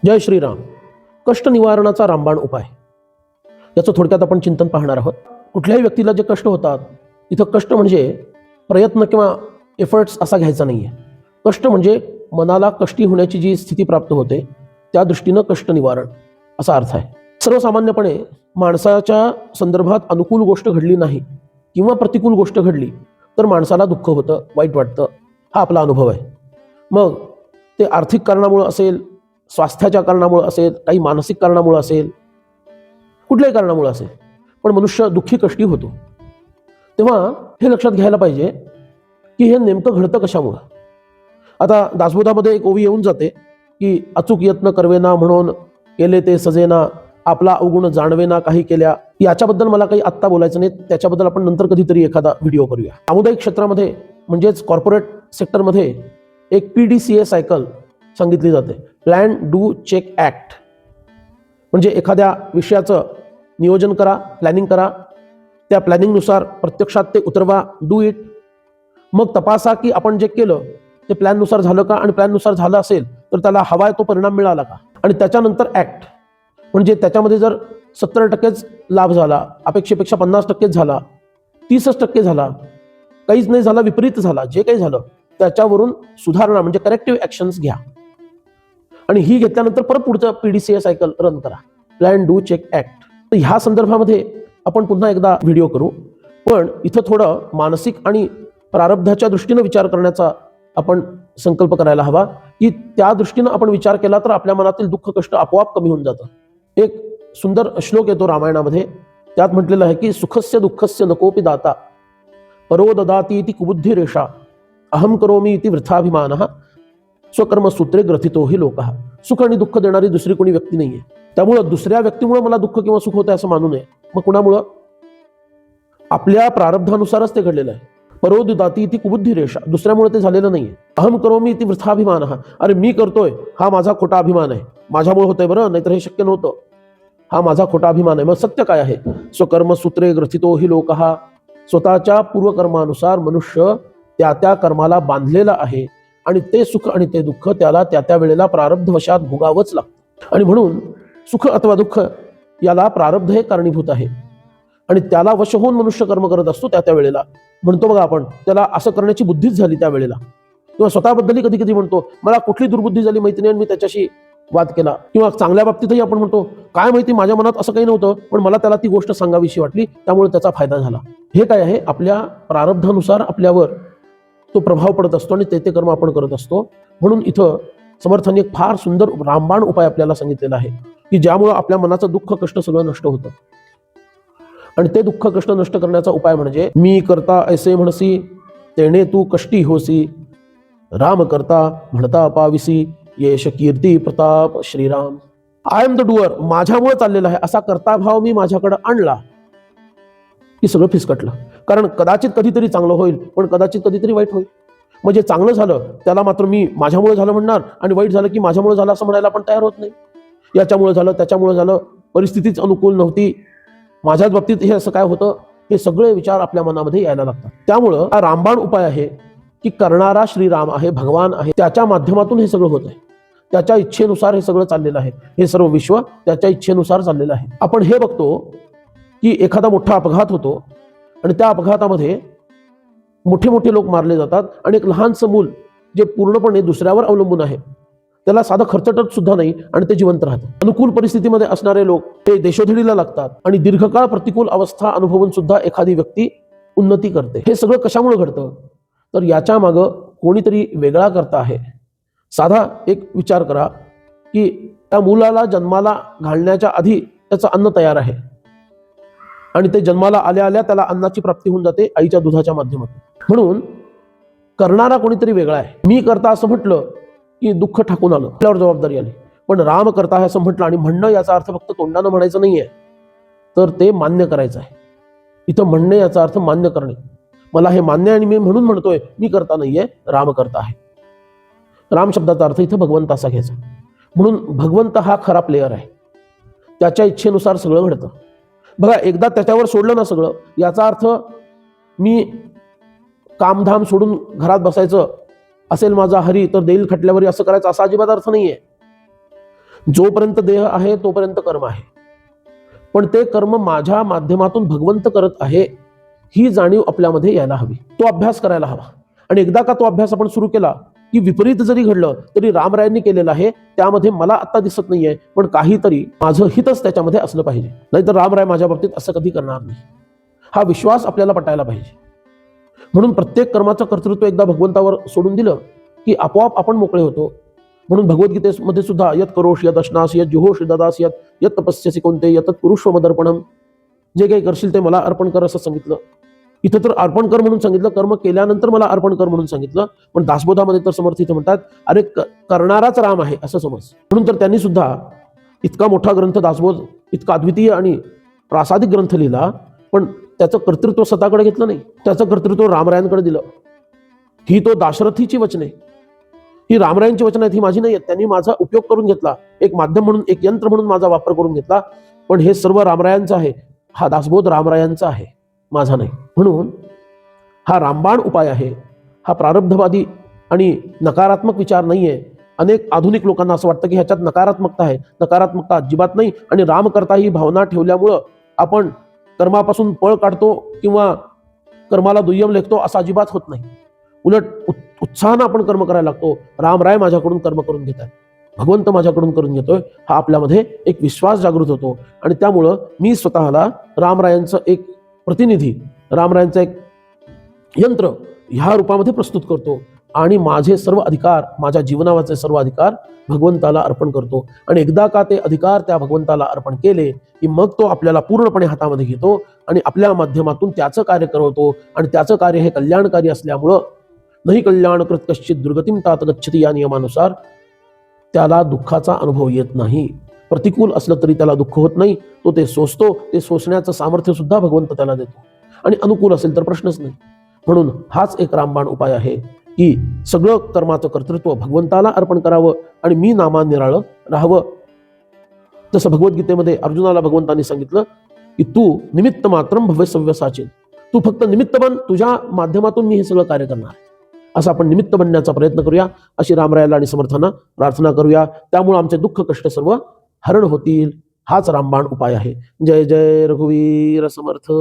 जय श्रीराम. कष्ट निवारणाचा रामबाण उपाय, याचं थोडक्यात आपण चिंतन पाहणार आहोत. कुठल्याही व्यक्तीला जे कष्ट होतात, इथं कष्ट म्हणजे प्रयत्न किंवा एफर्ट्स असा घ्यायचा नाही आहे. कष्ट म्हणजे मनाला कष्टी होण्याची जी स्थिती प्राप्त होते, त्या दृष्टीनं कष्ट निवारण असा अर्थ आहे. सर्वसामान्यपणे माणसाच्या संदर्भात अनुकूल गोष्ट घडली नाही किंवा प्रतिकूल गोष्ट घडली तर माणसाला दुःख होतं, वाईट वाटतं. हा आपला अनुभव आहे. मग ते आर्थिक कारणामुळे असेल, स्वास्थ्याच्या कारणामुळे असेल, काही मानसिक कारणामुळे असेल, कुठल्याही कारणामुळे असेल, पण मनुष्य दुःखी कष्टी होतो. तेव्हा हे लक्षात घ्यायला पाहिजे की हे नेमकं घडतं कशामुळं. आता दासबोधामध्ये एक ओवी येऊन जाते की अचूक यत्न करवेना म्हणून केले ते सजेना, आपला अवगुण जाणवेना काही केल्या. याच्याबद्दल मला काही आत्ता बोलायचं नाही, त्याच्याबद्दल आपण नंतर कधीतरी एखादा व्हिडिओ करूया. सामुदायिक क्षेत्रामध्ये म्हणजेच कॉर्पोरेट सेक्टरमध्ये एक PDCA सायकल सांगितली जाते, प्लॅन डू चेक ॲक्ट. म्हणजे एखाद्या विषयाचं नियोजन करा, प्लॅनिंग करा, त्या प्लॅनिंगनुसार प्रत्यक्षात ते उतरवा, डू इट. मग तपासा की आपण जे केलं ते प्लॅननुसार झालं का, आणि प्लॅननुसार झालं असेल तर त्याला हवा तो परिणाम मिळाला का. आणि त्याच्यानंतर ॲक्ट, म्हणजे त्याच्यामध्ये जर 70% लाभ झाला, अपेक्षेपेक्षा 50% झाला, 30% झाला, काहीच नाही झाला, विपरीत झाला, जे काही झालं त्याच्यावरून सुधारणा म्हणजे करेक्टिव्ह ॲक्शन्स घ्या. आणि ही घेतल्यानंतर परत पुढचं PDCA सायकल रन करा, प्लॅन डू चेक ॲक्ट. तर ह्या संदर्भामध्ये आपण पुन्हा एकदा व्हिडिओ करू. पण इथं थोडं मानसिक आणि प्रारब्धाच्या दृष्टीनं विचार करण्याचा आपण संकल्प करायला हवा, की त्या दृष्टीनं आपण विचार केला तर आपल्या मनातील दुःख कष्ट आपोआप कमी होऊन जातं. एक सुंदर श्लोक येतो रामायणामध्ये, त्यात म्हटलेलं आहे की सुखस्य दुःखस्य नकोपि दाता, परो ददाति इति कुबुद्धी रेषा, अहम करोमी इति वृथाभिमानः, स्वकर्म सूत्रे ग्रथितो हि लोकः. सुख आणि दुःख देणारी दुसरी कोणी व्यक्ती नाहीये. त्यामुळं दुसऱ्या व्यक्तीमुळे मला दुःख किंवा सुख होतं असं मानू नये. मग कुणामुळं? आपल्या प्रारब्धानुसारच ते घडलेलं आहे. परो ददाति इति कुबुद्धी रेषा, दुसऱ्यामुळे ते झालेलं नाहीये. अहम करोमी इति वृथाभिमानः, अरे मी करतोय हा माझा खोटा अभिमान आहे, माझ्यामुळे होतंय बरं, नाहीतर हे शक्य नव्हतं, हा माझा खोटा अभिमान आहे. मग सत्य काय आहे? स्वकर्म सूत्रे ग्रथितो हि लोकः, स्वतःच्या पूर्वकर्मानुसार मनुष्य त्या त्या कर्माला बांधलेला आहे आणि ते सुख आणि ते दुःख त्याला त्या त्या वेळेला प्रारब्धवशात भोगावंच लागतं. आणि म्हणून सुख अथवा दुःख याला प्रारब्ध हे कारणीभूत आहे आणि त्याला वश होऊन मनुष्य कर्म करत असतो त्या त्या वेळेला. म्हणतो बघा आपण, त्याला असं करण्याची बुद्धीच झाली त्या वेळेला. किंवा स्वतःबद्दलही कधी कधी म्हणतो, मला कुठली दुर्बुद्धी झाली माहिती नाही आणि मी त्याच्याशी वाद केला. किंवा चांगल्या बाबतीतही आपण म्हणतो, काय माहिती माझ्या मनात असं काही नव्हतं, पण मला त्याला ती गोष्ट सांगावीशी वाटली, त्यामुळे त्याचा फायदा झाला. हे काय आहे? आपल्या प्रारब्धानुसार आपल्यावर तो प्रभाव पडत असतो आणि ते कर्म आपण करत असतो. म्हणून इथं समर्थांनी एक फार सुंदर रामबाण उपाय आपल्याला सांगितलेला आहे की ज्यामुळं आपल्या मनाचं दुःख कष्ट सगळं नष्ट होतं. आणि ते दुःख कष्ट नष्ट करण्याचा उपाय म्हणजे, मी करता ऐसे म्हणसी तेणे तू कष्टी होसी, राम करता म्हणता पाविसी, यश कीर्ती प्रताप Shriram. I am the doer, माझ्यामुळे चाललेला आहे असा कर्ताभाव मी माझ्याकडे आणला की सगळं फिसकटलं. कारण कदाचित कधीतरी चांगलं होईल, पण कदाचित कधीतरी वाईट होईल. म्हणजे चांगलं झालं त्याला मात्र मी माझ्यामुळे झालं म्हणणार, आणि वाईट झालं की माझ्यामुळे झालं असं म्हणायला आपण तयार होत नाही. याच्यामुळे झालं, त्याच्यामुळे झालं, परिस्थितीच अनुकूल नव्हती, माझ्याच बाबतीत हे असं काय होतं, हे सगळे विचार आपल्या मनामध्ये यायला लागतात. त्यामुळं हा रामबाण उपाय आहे की करणारा श्रीराम आहे, भगवान आहे, त्याच्या माध्यमातून हे सगळं होत आहे. त्याच्या इच्छेनुसार हे सगळं चाललेलं आहे. हे सर्व विश्व त्याच्या इच्छेनुसार चाललेलं आहे. आपण हे बघतो की एखादा मोठा अपघात होतो आणि त्या अपघातामध्ये मोठे मोठे लोक मारले जातात आणि एक लहानसं मूल जे पूर्णपणे दुसऱ्यावर अवलंबून आहे, त्याला साधं खर्चटत सुद्धा नाही आणि ते जिवंत राहतं. अनुकूल परिस्थितीमध्ये असणारे लोक ते देशोधडीला लागतात आणि दीर्घकाळ प्रतिकूल अवस्था अनुभवून सुद्धा एखादी व्यक्ती उन्नती करते. हे सगळं कशामुळे घडतं? तर याच्या मागं कोणीतरी वेगळा करता आहे. साधा एक विचार करा की त्या मुलाला जन्माला घालण्याच्या आधी त्याचं अन्न तयार आहे आणि ते जन्माला आल्या आल्या त्याला अन्नाची प्राप्ती होऊन जाते आईच्या दुधाच्या माध्यमातून. म्हणून करणारा कोणीतरी वेगळा आहे. मी करता असं म्हटलं की दुःख ठाकून आलं, आपल्यावर जबाबदारी आली. पण राम करता आहे असं म्हटलं आणि म्हणणं याचा अर्थ फक्त तोंडानं म्हणायचं नाहीये, तर ते मान्य करायचं आहे. इथं म्हणणे याचा अर्थ मान्य करणे. मला हे मान्य आणि मी म्हणून म्हणतोय, मी करता नाहीये, राम करता आहे. राम शब्दाचा अर्थ इथं भगवंत असा घ्यायचा. म्हणून भगवंत हा खरा प्लेयर आहे, त्याच्या इच्छेनुसार सगळं घडतं. बघा, एकदा त्याच्यावर सोडलं ना सगळं, याचा अर्थ मी कामधाम सोडून घरात बसायचं असेल माझा हरी तर देईल खटल्यावरी असं करायचं असा अजिबात अर्थ नाहीये. जोपर्यंत देह आहे तोपर्यंत कर्म आहे, पण ते कर्म माझ्या माध्यमातून भगवंत करत आहे ही जाणीव आपल्यामध्ये यायला हवी. तो अभ्यास करायला हवा. आणि एकदा का तो अभ्यास आपण सुरू केला की विपरीत जरी घडलं तरी रामरायांनी केलेलं आहे त्यामध्ये मला आता दिसत नाहीये, पण काहीतरी माझं हितच त्याच्यामध्ये असलं पाहिजे, नाहीतर रामराय माझ्या बाबतीत असं कधी करणार नाही. हा विश्वास आपल्याला पटायला पाहिजे. म्हणून प्रत्येक कर्माचं कर्तृत्व एकदा भगवंतावर सोडून दिलं की आपोआप आपण मोकळे होतो. म्हणून भगवद्गीतेमध्ये सुद्धा यत करोष यत अश्नास यत जुहोष ददास यत यत तपस्यसी कोणते यत कुरुष्व मदर्पणम, जे काही करशील ते मला अर्पण कर असं सांगितलं. इथं तर अर्पण कर म्हणून सांगितलं, कर्म केल्यानंतर मला अर्पण कर म्हणून सांगितलं. पण दासबोधामध्ये तर समर्थ इथं म्हणतात अरे करणाराच राम आहे असं समज. म्हणून तर त्यांनी सुद्धा इतका मोठा ग्रंथ दासबोध, इतका अद्वितीय आणि प्रासादिक ग्रंथ लिहिला, पण त्याचं कर्तृत्व स्वतःकडे घेतलं नाही, त्याचं कर्तृत्व रामरायांकडे दिलं. ही तो दाशरथीची वचने, ही रामरायांची वचन आहेत, ही माझी नाही आहेत. त्यांनी माझा उपयोग करून घेतला, एक माध्यम म्हणून, एक यंत्र म्हणून माझा वापर करून घेतला, पण हे सर्व रामरायांचं आहे. हा दासबोध रामरायांचा आहे, माझा नाही. म्हणून हा रामबाण उपाय आहे. हा प्रारब्धवादी आणि नकारात्मक विचार नाहीये. अनेक आधुनिक लोकांना असं वाटतं की ह्याच्यात नकारात्मकता आहे. नकारात्मकता अजिबात नाही. आणि रामकर्ता ही भावना ठेवल्यामुळं आपण कर्मापासून पळ काढतो किंवा कर्माला दुय्यम लेखतो असं अजिबात होत नाही. उलट उत्साहानं आपण कर्म करायला लागतो. रामराय माझ्याकडून कर्म करून घेतात, भगवंत माझ्याकडून करून घेतोय, हा आपल्यामध्ये एक विश्वास जागृत होतो. आणि त्यामुळं मी स्वतःला रामरायांचं एक प्रतिनिधी, रामरायांचं एक यंत्र ह्या रूपामध्ये प्रस्तुत करतो आणि माझे सर्व अधिकार, माझ्या जीवनाचे सर्व अधिकार भगवंताला अर्पण करतो. आणि एकदा का ते अधिकार त्या भगवंताला अर्पण केले की मग तो आपल्याला पूर्णपणे हातामध्ये घेतो आणि आपल्या माध्यमातून त्याचं कार्य करवतो. आणि त्याचं कार्य हे कल्याणकारी असल्यामुळं नाही कल्याणकृत कश्चित दुर्गतीम तात गच्छति या नियमानुसार त्याला दुःखाचा अनुभव येत नाही. प्रतिकूल असलं तरी त्याला दुःख होत नाही, तो ते सोसतो. ते सोसण्याचं सामर्थ्य सुद्धा भगवंत त्याला देतो. आणि अनुकूल असेल तर प्रश्नच नाही. म्हणून हाच एक रामबाण उपाय आहे की सगळं कर्माचं कर्तृत्व भगवंताला अर्पण करावं आणि मी नामानिराळं राहावं. जसं भगवद्गीतेमध्ये अर्जुनाला भगवंतांनी सांगितलं की तू निमित्त मात्रम भव्य सव्यसाचिन, तू फक्त निमित्त बन, तुझ्या माध्यमातून मी हे सगळं कार्य करणार. असं आपण निमित्त बनण्याचा प्रयत्न करूया, अशी रामरायाला आणि समर्थांना प्रार्थना करूया. त्यामुळे आमचे दुःख कष्ट सर्व हरण होतील. हाच रामबाण उपाय आहे. जय जय रघुवीर समर्थ.